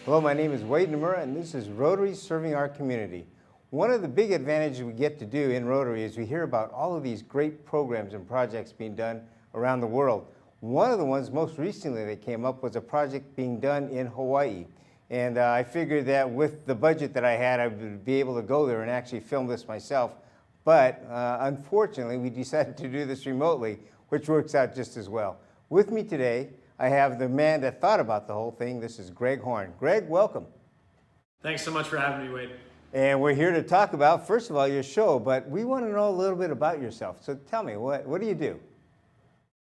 Hello, my name is Wade Nomura, and this is Rotary Serving Our Community. One of the big advantages we get to do in Rotary is we hear about all of these great programs and projects being done around the world. One of the ones most recently that came up was a project being done in Hawaii. And I figured that with the budget that I had, I would be able to go there and actually film this myself. But unfortunately, we decided to do this remotely, which works out just as well. With me today, I have the man that thought about the whole thing. This is Greg Horn. Greg, welcome. Thanks so much for having me, Wade. And we're here to talk about, first of all, your show, but we want to know a little bit about yourself. So tell me, what do you do?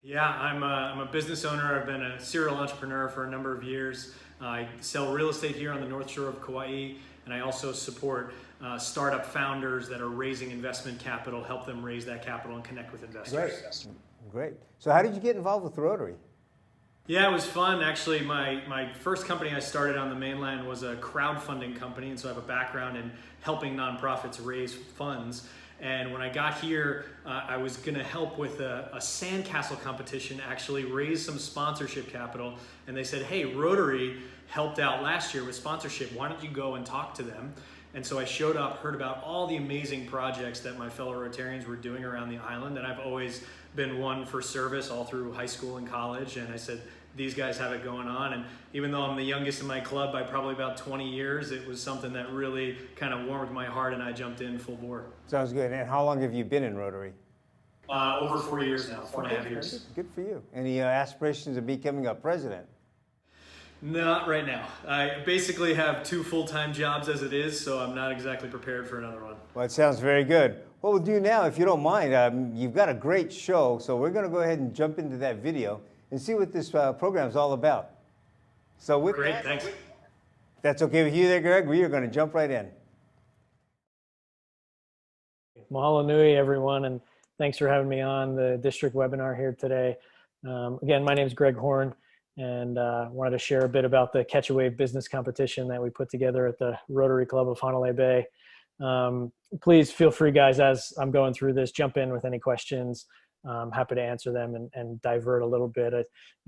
Yeah, I'm a business owner. I've been a serial entrepreneur for a number of years. I sell real estate here on the North Shore of Kauai, and I also support startup founders that are raising investment capital, help them raise that capital and connect with investors. Great. So how did you get involved with Rotary? Yeah, it was fun. Actually, my first company I started on the mainland was a crowdfunding company, and so I have a background in helping nonprofits raise funds. And when I got here, I was going to help with a sandcastle competition, actually raise some sponsorship capital. And they said, hey, Rotary helped out last year with sponsorship. Why don't you go and talk to them? And so I showed up, heard about all the amazing projects that my fellow Rotarians were doing around the island. And I've always been one for service all through high school and college. And I said, these guys have it going on. And even though I'm the youngest in my club by probably about 20 years, it was something that really kind of warmed my heart, and I jumped in full bore. Sounds good. And how long have you been in Rotary? Over 4 years now, 4.5 years. Good for you. Any aspirations of becoming a president? Not right now. I basically have 2 full-time jobs as it is, so I'm not exactly prepared for another one. Well, it sounds very good. What we'll do now, if you don't mind, you've got a great show, so we're going to go ahead and jump into that video and see what this program is all about. So with Great, that, thanks. if that's okay with you there, Greg, we are going to jump right in. Mahalo nui, everyone, and thanks for having me on the district webinar here today. Again, my name is Greg Horn, and wanted to share a bit about the Catch a Wave business competition that we put together at the Rotary Club of Hanalei Bay. Please feel free, guys, as I'm going through this, jump in with any questions. I'm happy to answer them and divert a little bit.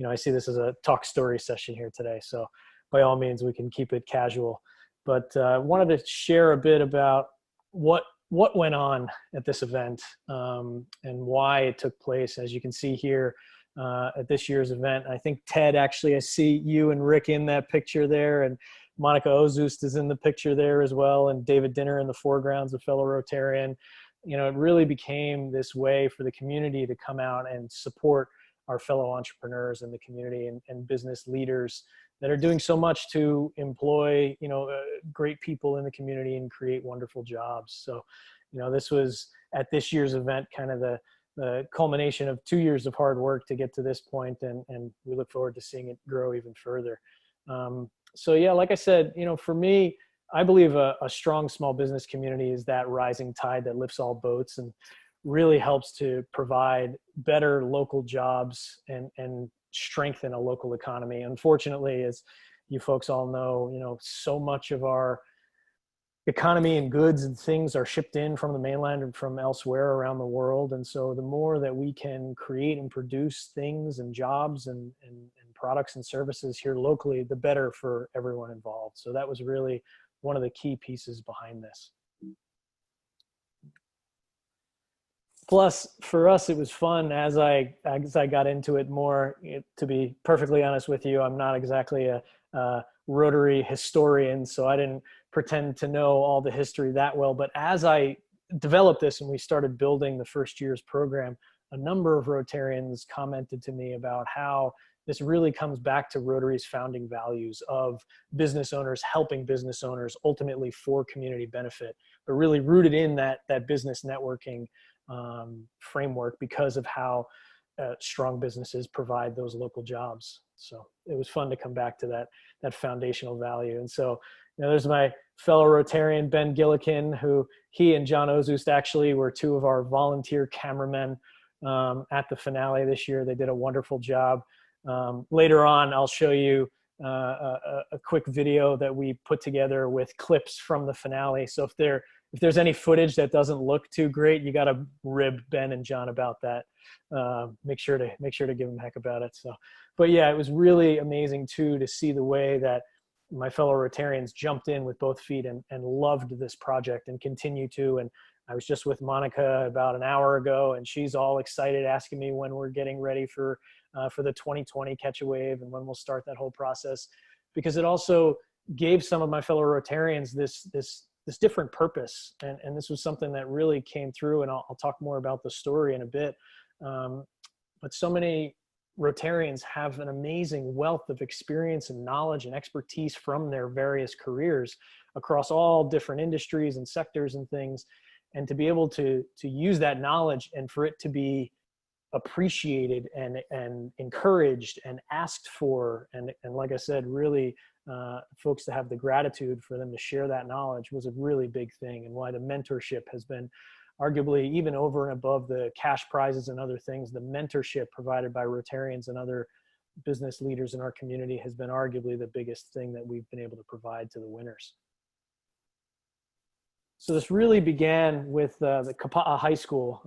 I see this as a talk story session here today, so by all means, we can keep it casual. But wanted to share a bit about what went on at this event and why it took place. As you can see here at this year's event, I think Ted, actually, I see you and Rick in that picture there, and Monica Ozust is in the picture there as well, and David Dinner in the foreground's a fellow Rotarian. It really became this way for the community to come out and support our fellow entrepreneurs in the community and business leaders that are doing so much to employ, great people in the community and create wonderful jobs. So, this was at this year's event, kind of the culmination of 2 years of hard work to get to this point, and we look forward to seeing it grow even further. So yeah, like I said, for me, I believe a strong small business community is that rising tide that lifts all boats and really helps to provide better local jobs and strengthen a local economy. Unfortunately, as you folks all know, so much of our economy and goods and things are shipped in from the mainland and from elsewhere around the world. And so the more that we can create and produce things and jobs and products and services here locally, the better for everyone involved. So that was really one of the key pieces behind this. Plus, for us, it was fun as I got into it more. To be perfectly honest with you, I'm not exactly a Rotary historian, so I didn't pretend to know all the history that well. But as I developed this and we started building the first year's program, a number of Rotarians commented to me about how this really comes back to Rotary's founding values of business owners helping business owners ultimately for community benefit, but really rooted in that business networking framework because of how strong businesses provide those local jobs. So it was fun to come back to that foundational value. And so, there's my fellow Rotarian, Ben Gillikin, who he and John Ozust actually were 2 of our volunteer cameramen at the finale this year. They did a wonderful job. Later on, I'll show you a quick video that we put together with clips from the finale. So if there's any footage that doesn't look too great, you got to rib Ben and John about that. Make sure to give them heck about it. So, but yeah, it was really amazing too to see the way that my fellow Rotarians jumped in with both feet and loved this project and continue to. And I was just with Monica about an hour ago, and she's all excited, asking me when we're getting ready for the 2020 Catch a Wave and when we'll start that whole process, because it also gave some of my fellow Rotarians this different purpose. And this was something that really came through, and I'll talk more about the story in a bit. But so many Rotarians have an amazing wealth of experience and knowledge and expertise from their various careers across all different industries and sectors and things. And to be able to use that knowledge and for it to be appreciated and encouraged and asked for, and like I said, really folks to have the gratitude for them to share that knowledge was a really big thing, and why the mentorship has been arguably, even over and above the cash prizes and other things, the mentorship provided by Rotarians and other business leaders in our community has been arguably the biggest thing that we've been able to provide to the winners. So this really began with the Kapa'a High School.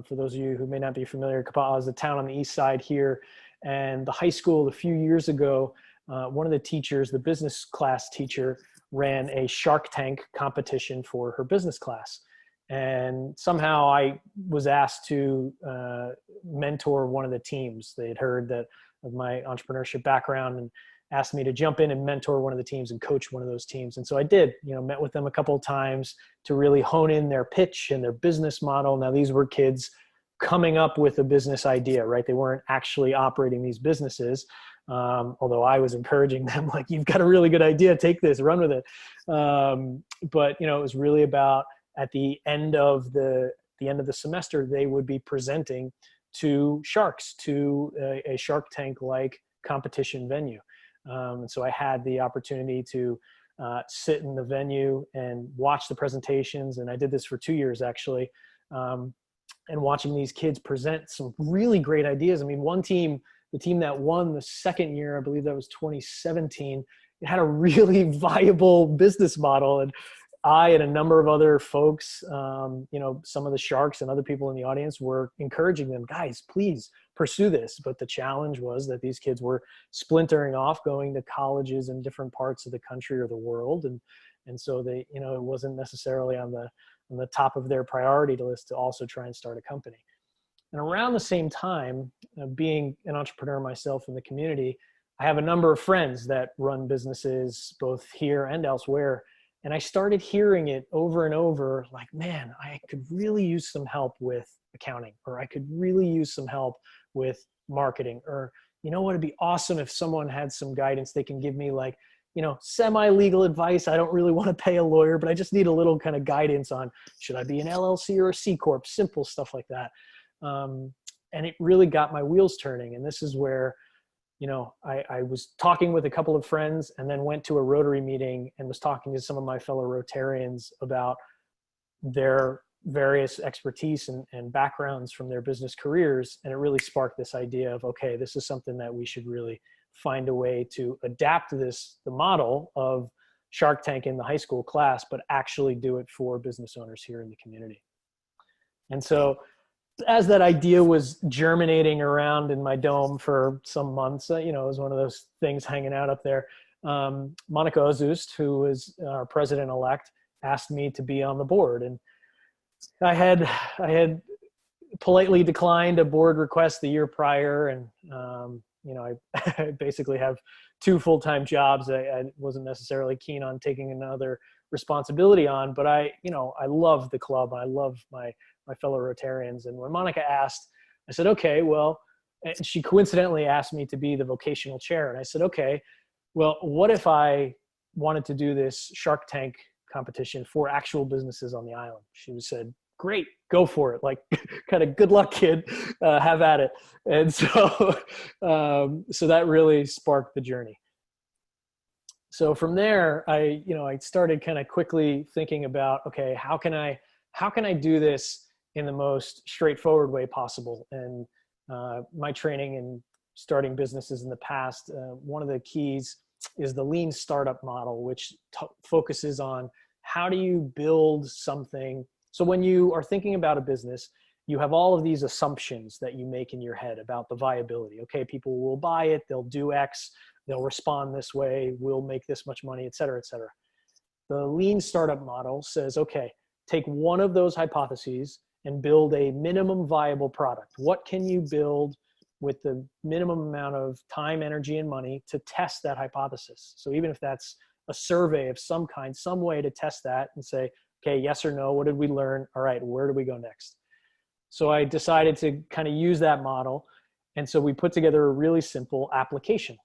For those of you who may not be familiar, Kapa'a is a town on the east side here. And the high school, a few years ago, one of the teachers, the business class teacher, ran a Shark Tank competition for her business class. And somehow I was asked to mentor one of the teams. They had heard that of my entrepreneurship background and asked me to jump in and mentor one of the teams and coach one of those teams. And so I did, met with them a couple of times to really hone in their pitch and their business model. Now, these were kids coming up with a business idea, right? They weren't actually operating these businesses. Although I was encouraging them, like, you've got a really good idea, take this, run with it. But, it was really about, at the end of the semester, they would be presenting to sharks, to a Shark Tank-like competition venue. And so I had the opportunity to sit in the venue and watch the presentations. And I did this for 2 years, actually. And watching these kids present some really great ideas. I mean, one team, the team that won the second year, I believe that was 2017, it had a really viable business model. And I and a number of other folks, some of the sharks and other people in the audience were encouraging them, guys, please pursue this. But the challenge was that these kids were splintering off, going to colleges in different parts of the country or the world. And so they, it wasn't necessarily on the top of their priority list to also try and start a company. And around the same time, being an entrepreneur myself in the community, I have a number of friends that run businesses both here and elsewhere. And I started hearing it over and over, like, man, I could really use some help with accounting, or I could really use some help with marketing, or, it'd be awesome if someone had some guidance they can give me, like, semi-legal advice. I don't really want to pay a lawyer, but I just need a little kind of guidance on, should I be an LLC or a C Corp, simple stuff like that. And it really got my wheels turning. And this is where, I was talking with a couple of friends and then went to a Rotary meeting and was talking to some of my fellow Rotarians about their various expertise and backgrounds from their business careers. And it really sparked this idea of, okay, this is something that we should really find a way to adapt the model of Shark Tank in the high school class, but actually do it for business owners here in the community. And so as that idea was germinating around in my dome for some months, it was one of those things hanging out up there. Monica Ozust, who is our president-elect, asked me to be on the board. And I had politely declined a board request the year prior. And, I basically have 2 full-time jobs. I wasn't necessarily keen on taking another responsibility on, but I love the club. I love my fellow Rotarians. And when Monica asked, I said, okay, well, and she coincidentally asked me to be the vocational chair. And I said, okay, well, what if I wanted to do this Shark Tank competition for actual businesses on the island? She said, great, go for it. Like, kind of good luck, kid, have at it. And so, so that really sparked the journey. So from there, I started kind of quickly thinking about, okay, how can I do this in the most straightforward way possible? And my training in starting businesses in the past, one of the keys is the lean startup model, which focuses on how do you build something. So when you are thinking about a business, you have all of these assumptions that you make in your head about the viability. Okay, people will buy it, they'll do X. they'll respond this way, we'll make this much money, et cetera, et cetera. The lean startup model says, okay, take one of those hypotheses and build a minimum viable product. What can you build with the minimum amount of time, energy, and money to test that hypothesis? So even if that's a survey of some kind, some way to test that and say, okay, yes or no, what did we learn? All right, where do we go next? So I decided to kind of use that model. And so we put together a really simple application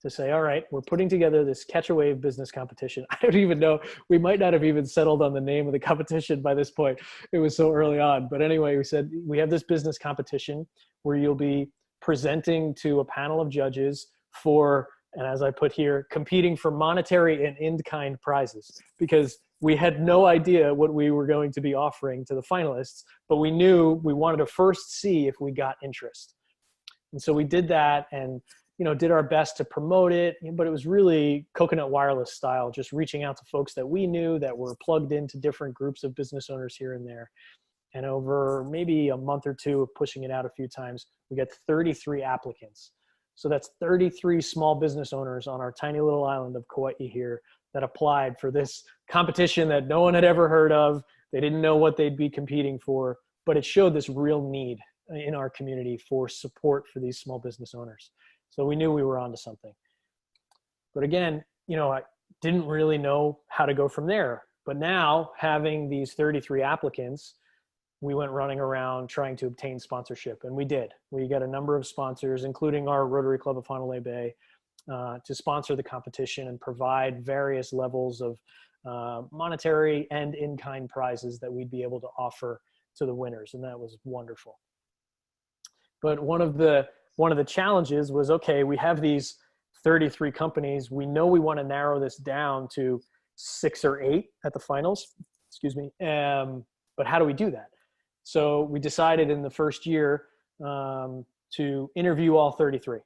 to say, all right, we're putting together this Catch a Wave business competition. I don't even know, we might not have even settled on the name of the competition by this point. It was so early on. But anyway, we said, we have this business competition where you'll be presenting to a panel of judges for, and as I put here, competing for monetary and in-kind prizes, because we had no idea what we were going to be offering to the finalists, but we knew we wanted to first see if we got interest. And so we did that and, did our best to promote it, but it was really coconut wireless style, just reaching out to folks that we knew that were plugged into different groups of business owners here and there. And over maybe a month or two of pushing it out a few times, we got 33 applicants. So that's 33 small business owners on our tiny little island of Kauai here that applied for this competition that no one had ever heard of. They didn't know what they'd be competing for, but it showed this real need in our community for support for these small business owners. So we knew we were onto something. But again, I didn't really know how to go from there. But now, having these 33 applicants, we went running around trying to obtain sponsorship, and we did. We got a number of sponsors, including our Rotary Club of Honolulu Bay, to sponsor the competition and provide various levels of monetary and in-kind prizes that we'd be able to offer to the winners, and that was wonderful. But one of the challenges was, okay, we have these 33 companies. We know we want to narrow this down to 6 or 8 at the finals, but how do we do that? So we decided in the first year to interview all 33.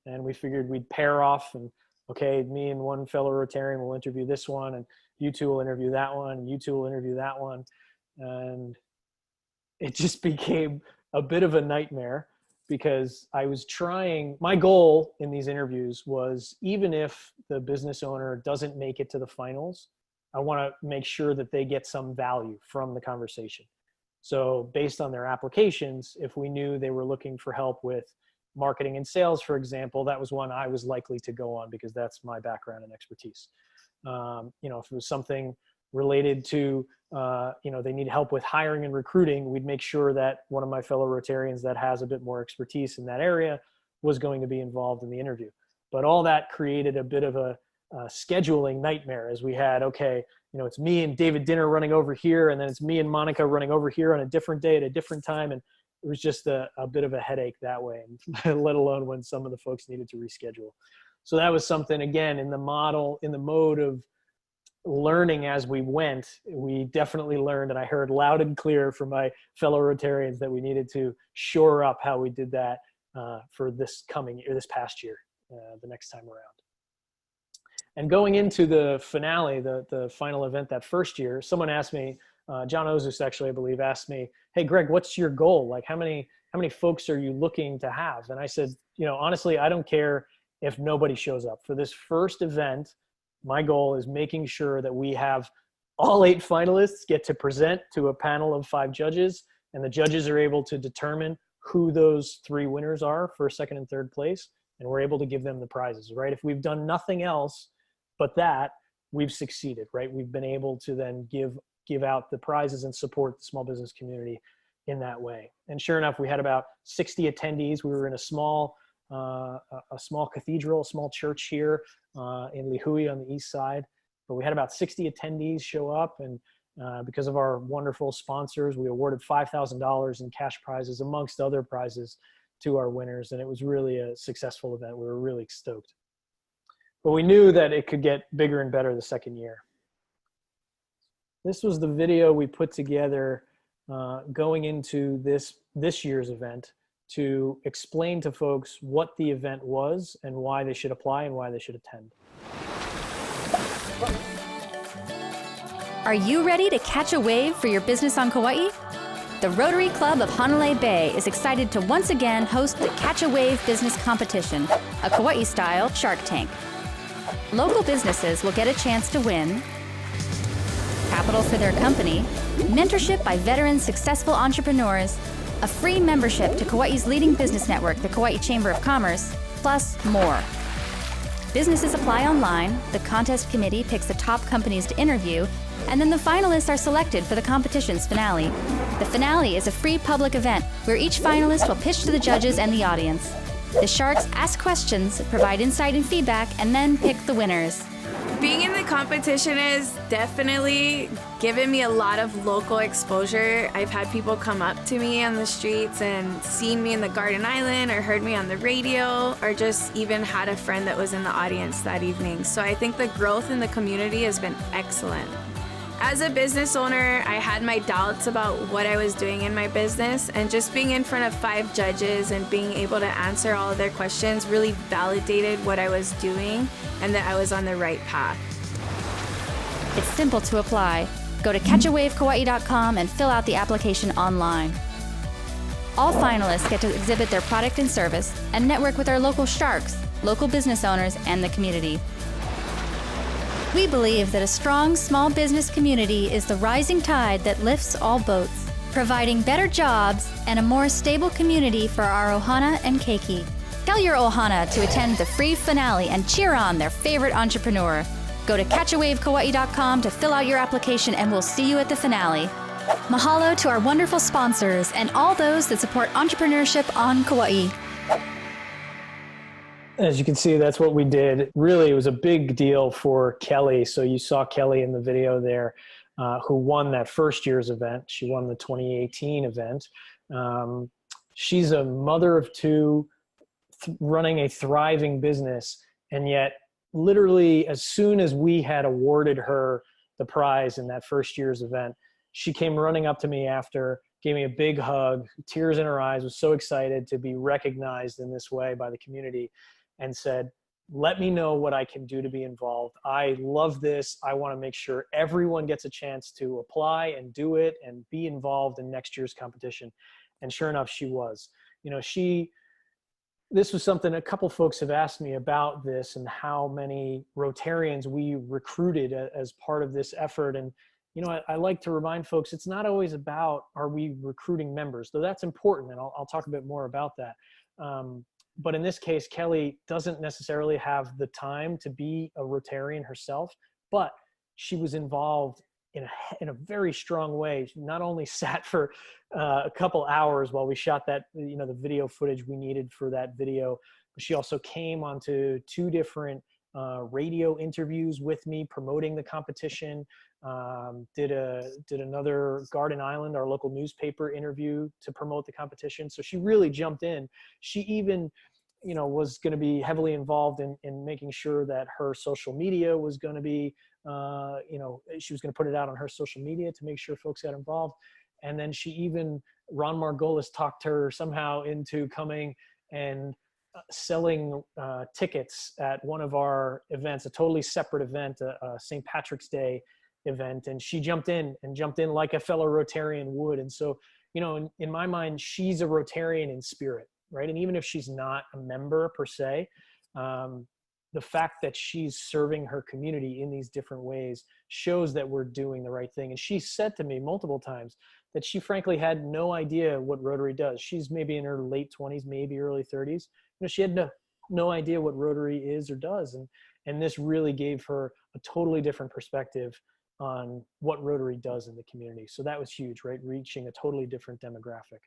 And we figured we'd pair off and, okay, me and one fellow Rotarian will interview this one, and you two will interview that one, and you two will interview that one. And it just became a bit of a nightmare because I was trying, my goal in these interviews was, even if the business owner doesn't make it to the finals, I want to make sure that they get some value from the conversation. So based on their applications, if we knew they were looking for help with marketing and sales, for example, that was one I was likely to go on because that's my background and expertise. If it was something related to, they need help with hiring and recruiting, we'd make sure that one of my fellow Rotarians that has a bit more expertise in that area was going to be involved in the interview. But all that created a bit of a scheduling nightmare, as we had, okay, it's me and David Dinner running over here, and then it's me and Monica running over here on a different day at a different time. And it was just a bit of a headache that way, let alone when some of the folks needed to reschedule. So that was something, again, in the mode of learning as we went, we definitely learned, and I heard loud and clear from my fellow Rotarians that we needed to shore up how we did that for this past year, the next time around. And going into the finale, the final event that first year, someone asked me, John Ozus actually, I believe, asked me, hey, Greg, what's your goal? Like, how many folks are you looking to have? And I said, honestly, I don't care if nobody shows up. For this first event, my goal is making sure that we have all 8 finalists get to present to a panel of 5 judges, and the judges are able to determine who those 3 winners are for second and third place, and we're able to give them the prizes, right? If we've done nothing else but that, we've succeeded, right? We've been able to then give out the prizes and support the small business community in that way. And sure enough, we had about 60 attendees. We were in a small cathedral, a small church here in Lihui on the east side. But we had about 60 attendees show up, and because of our wonderful sponsors, we awarded $5,000 in cash prizes amongst other prizes to our winners, and it was really a successful event. We were really stoked. But we knew that it could get bigger and better the second year. This was the video we put together going into this year's event to explain to folks what the event was and why they should apply and why they should attend. Are you ready to catch a wave for your business on Kauai? the Rotary Club of Hanalei Bay is excited to once again host the Catch a Wave Business Competition, a Kauai-style Shark Tank. Local businesses will get a chance to win capital for their company, mentorship by veteran successful entrepreneurs, a free membership to Kauai's leading business network, the Kauai Chamber of Commerce, plus more. Businesses apply online, the contest committee picks the top companies to interview, and then the finalists are selected for the competition's finale. The finale is a free public event where each finalist will pitch to the judges and the audience. The Sharks ask questions, provide insight and feedback, and then pick the winners. Being in the competition has definitely given me a lot of local exposure. I've had people come up to me on the streets and seen me in the Garden Island or heard me on the radio or just even had a friend that was in the audience that evening. So I think the growth in the community has been excellent. As a business owner, I had my doubts about what I was doing in my business, and just being in front of 5 judges and being able to answer all of their questions really validated what I was doing and that I was on the right path. It's simple to apply. Go to catchawavekauai.com and fill out the application online. All finalists get to exhibit their product and service and network with our local sharks, local business owners, and the community. We believe that a strong small business community is the rising tide that lifts all boats, providing better jobs and a more stable community for our ohana and keiki. Tell your ohana to attend the free finale and cheer on their favorite entrepreneur. Go to catchawavekauai.com to fill out your application, and we'll see you at the finale. Mahalo to our wonderful sponsors and all those that support entrepreneurship on Kauai. As you can see, that's what we did. Really, it was a big deal for Kelly. So you saw Kelly in the video there, who won that first year's event. She won the 2018 event. She's a mother of 2, running a thriving business. And yet, literally, as soon as we had awarded her the prize in that first year's event, she came running up to me after, gave me a big hug, tears in her eyes, was so excited to be recognized in this way by the community, and said, let me know what I can do to be involved. I love this. I want to make sure everyone gets a chance to apply and do it and be involved in next year's competition. And sure enough, she was. You know, this was something a couple folks have asked me about this and how many Rotarians we recruited as part of this effort. And, you know, I like to remind folks, it's not always about, are we recruiting members, though that's important. And I'll talk a bit more about that. But in this case, Kelly doesn't necessarily have the time to be a Rotarian herself, but she was involved in a very strong way. She not only sat for a couple hours while we shot that, you know, the video footage we needed for that video, but she also came onto 2 different radio interviews with me promoting the competition, did another Garden Island, our local newspaper, interview to promote the competition. So she really jumped in. She even, you know, was going to be heavily involved in making sure that her social media was going to be, you know, she was going to put it out on her social media to make sure folks got involved. And then she even, Ron Margolis talked her somehow into coming and selling tickets at one of our events, a totally separate event, a St. Patrick's Day event. And she jumped in like a fellow Rotarian would. And so, you know, in my mind, she's a Rotarian in spirit, right? And even if she's not a member per se, the fact that she's serving her community in these different ways shows that we're doing the right thing. And she said to me multiple times that she frankly had no idea what Rotary does. She's maybe in her late 20s, maybe early 30s. You know, she had no idea what Rotary is or does. And this really gave her a totally different perspective on what Rotary does in the community. So that was huge, right? Reaching a totally different demographic.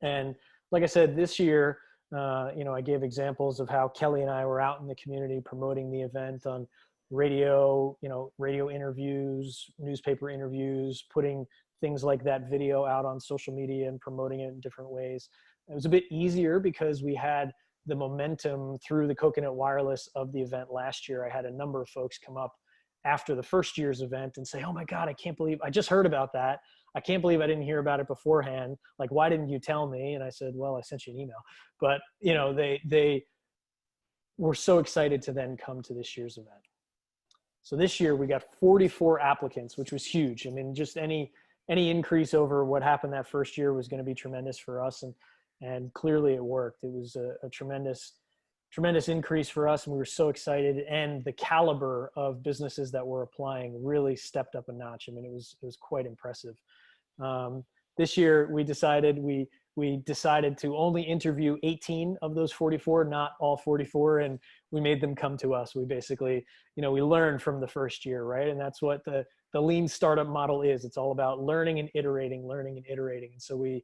And like I said, this year, you know, I gave examples of how Kelly and I were out in the community promoting the event on radio, you know, radio interviews, newspaper interviews, putting things like that video out on social media and promoting it in different ways. It was a bit easier because we had the momentum through the Coconut Wireless of the event last year. I had a number of folks come up after the first year's event and say, oh my God, I can't believe I just heard about that. I can't believe I didn't hear about it beforehand. Like, why didn't you tell me? And I said, well, I sent you an email. But, you know, they were so excited to then come to this year's event. So this year we got 44 applicants, which was huge. I mean, just any any increase over what happened that first year was going to be tremendous for us. And clearly it worked. It was a tremendous increase for us, and we were so excited. And the caliber of businesses that were applying really stepped up a notch. I mean, it was quite impressive. This year we decided to only interview 18 of those 44, not all 44, and we made them come to us. We basically, we learned from the first year, right? And that's what the lean startup model is. It's all about learning and iterating. And so we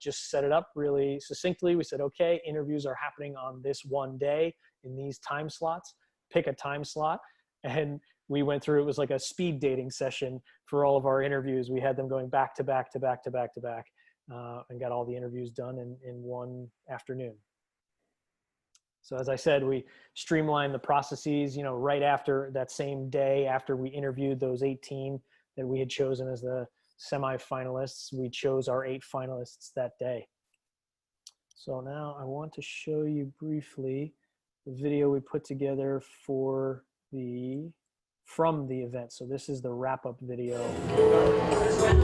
just set it up really succinctly. We said, okay, interviews are happening on this one day in these time slots. Pick a time slot. And we went through, it was like a speed dating session for all of our interviews. We had them going back to back to back to back to back, and got all the interviews done in one afternoon. So as I said, we streamlined the processes, right after that same day, after we interviewed those 18 that we had chosen as the semifinalists, we chose our 8 finalists that day. So now I want to show you briefly the video we put together from the event. So this is the wrap-up video.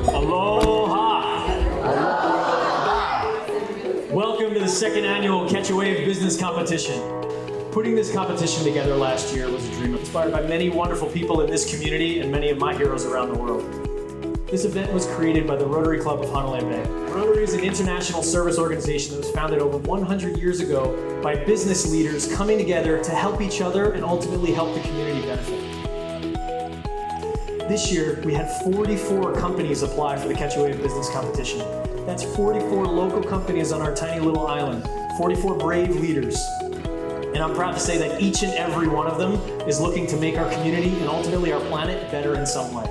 Aloha! Welcome to the 2nd annual Catch a Wave Business Competition. Putting this competition together last year was a dream inspired by many wonderful people in this community and many of my heroes around the world. This event was created by the Rotary Club of Honolulu Bay. Rotary is an international service organization that was founded over 100 years ago by business leaders coming together to help each other and ultimately help the community benefit. This year, we had 44 companies apply for the Catch a Wave Business Competition. That's 44 local companies on our tiny little island, 44 brave leaders. And I'm proud to say that each and every one of them is looking to make our community and ultimately our planet better in some way.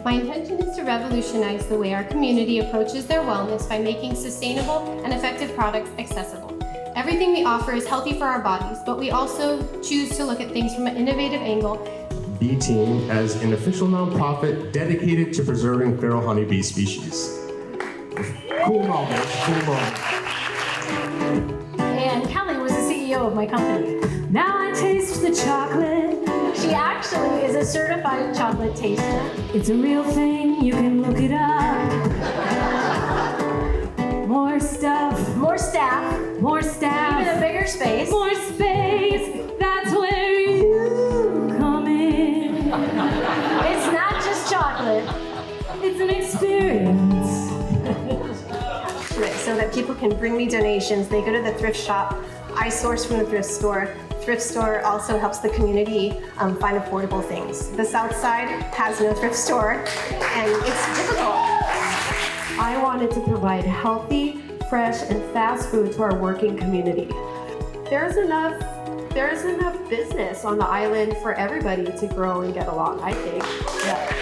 My intention is to revolutionize the way our community approaches their wellness by making sustainable and effective products accessible. Everything we offer is healthy for our bodies, but we also choose to look at things from an innovative angle. B-Team as an official nonprofit dedicated to preserving feral honeybee species. Cool moment, cool moment. And Kelly was the CEO of my company. Now I taste the chocolate. She actually is a certified chocolate taster. It's a real thing, you can look it up. More stuff. More staff. More staff. Even a bigger space. More space. That's where you come in. It's not just chocolate. It's an experience. So that people can bring me donations. They go to the thrift shop. I source from the thrift store. Thrift store also helps the community find affordable things. The South Side has no thrift store, and it's difficult. I wanted to provide healthy, fresh, and fast food to our working community. There's enough business on the island for everybody to grow and get along, I think. Yeah.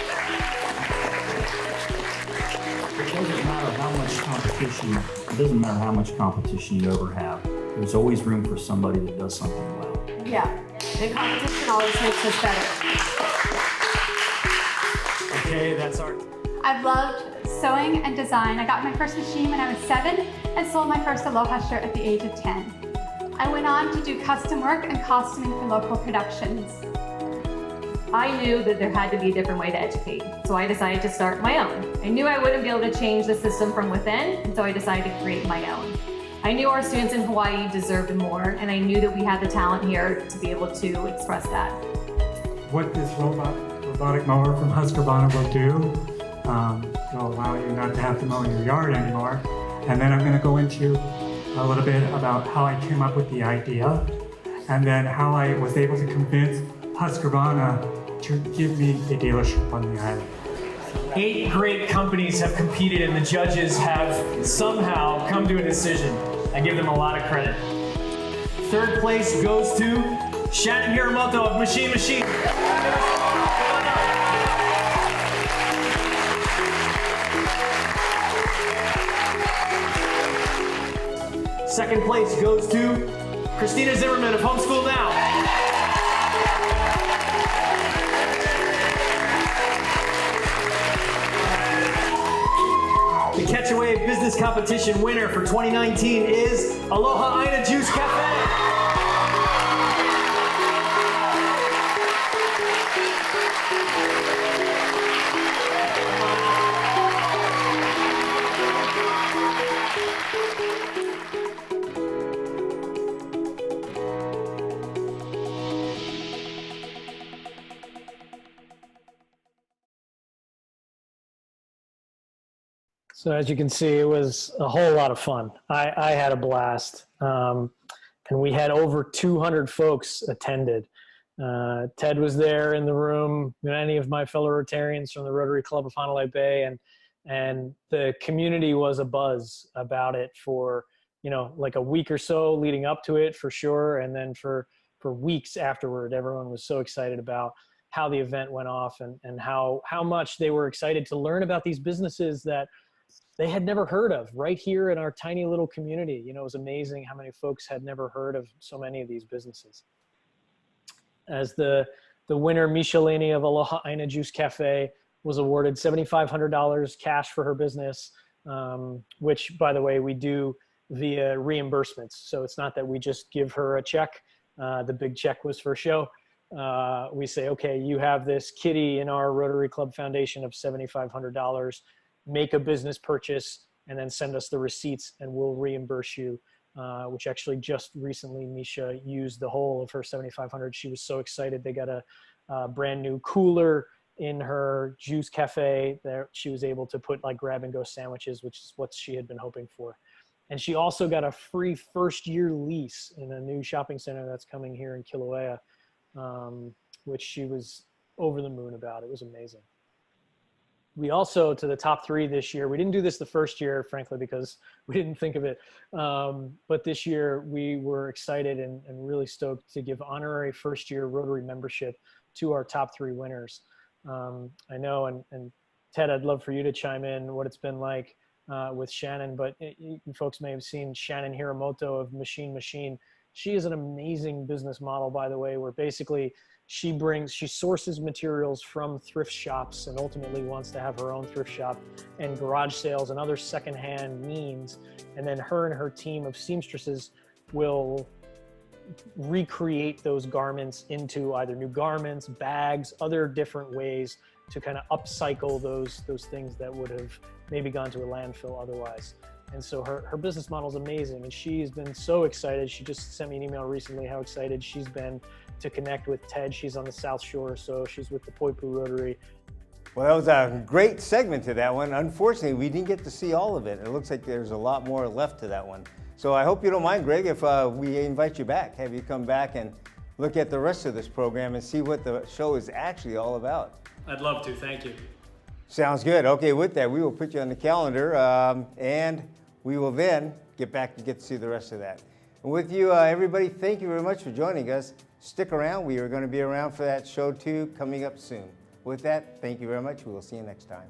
It doesn't matter how much competition you ever have. There's always room for somebody that does something well. Yeah, and competition always makes us better. Okay, that's our... I've loved sewing and design. I got my first machine when I was 7 and sold my first Aloha shirt at the age of 10. I went on to do custom work and costuming for local productions. I knew that there had to be a different way to educate, so I decided to start my own. I knew I wouldn't be able to change the system from within, and so I decided to create my own. I knew our students in Hawaii deserved more, and I knew that we had the talent here to be able to express that. What this robotic mower from Husqvarna will do, will allow you not to have to mow your yard anymore. And then I'm going to go into a little bit about how I came up with the idea, and then how I was able to convince Husqvarna to give me a dealership on the island. 8 great companies have competed, and the judges have somehow come to a decision. I give them a lot of credit. 3rd place goes to Shannon Hiramoto of Machine Machine. 2nd place goes to Christina Zimmerman of Homeschool Now. The Catch a Wave Business Competition winner for 2019 is Aloha Aina Juice Cafe. So as you can see, it was a whole lot of fun. I had a blast. And we had over 200 folks attended. Ted was there in the room, many of my fellow Rotarians from the Rotary Club of Honolulu Bay, and the community was abuzz about it for, like a week or so leading up to it for sure. And then for weeks afterward, everyone was so excited about how the event went off and how much they were excited to learn about these businesses that they had never heard of right here in our tiny little community. It was amazing how many folks had never heard of so many of these businesses. As the winner, Michelini of Aloha Aina Juice Cafe, was awarded $7,500 cash for her business, which, by the way, we do via reimbursements. So it's not that we just give her a check. The big check was for show. We say, okay, you have this kitty in our Rotary Club Foundation of $7,500. Make a business purchase and then send us the receipts and we'll reimburse you, which actually just recently Misha used the whole of her $7,500. She was so excited. They got a brand new cooler in her juice cafe that she was able to put like grab and go sandwiches, which is what she had been hoping for. And she also got a free first-year lease in a new shopping center that's coming here in Kilauea, which she was over the moon about. It was amazing. We also, to the top 3 this year, we didn't do this the first year, frankly, because we didn't think of it. But this year we were excited and really stoked to give honorary first-year Rotary membership to our top 3 winners. I know, and Ted, I'd love for you to chime in what it's been like with Shannon, but you folks may have seen Shannon Hiramoto of Machine. She is an amazing business model, by the way, where basically she sources materials from thrift shops and ultimately wants to have her own thrift shop and garage sales and other secondhand means. And then her and her team of seamstresses will recreate those garments into either new garments, bags, other different ways to kind of upcycle those things that would have maybe gone to a landfill otherwise. And so her business model is amazing, and she's been so excited. She just sent me an email recently how excited she's been to connect with Ted. She's on the South Shore, so she's with the Poipu Rotary. Well, that was a great segment to that one. Unfortunately, we didn't get to see all of it. It looks like there's a lot more left to that one. So I hope you don't mind, Greg, if we invite you back, have you come back and look at the rest of this program and see what the show is actually all about. I'd love to, thank you. Sounds good. Okay, with that, we will put you on the calendar, and we will then get back to get to see the rest of that. And with you, everybody, thank you very much for joining us. Stick around. We are going to be around for that show, too, coming up soon. With that, thank you very much. We will see you next time.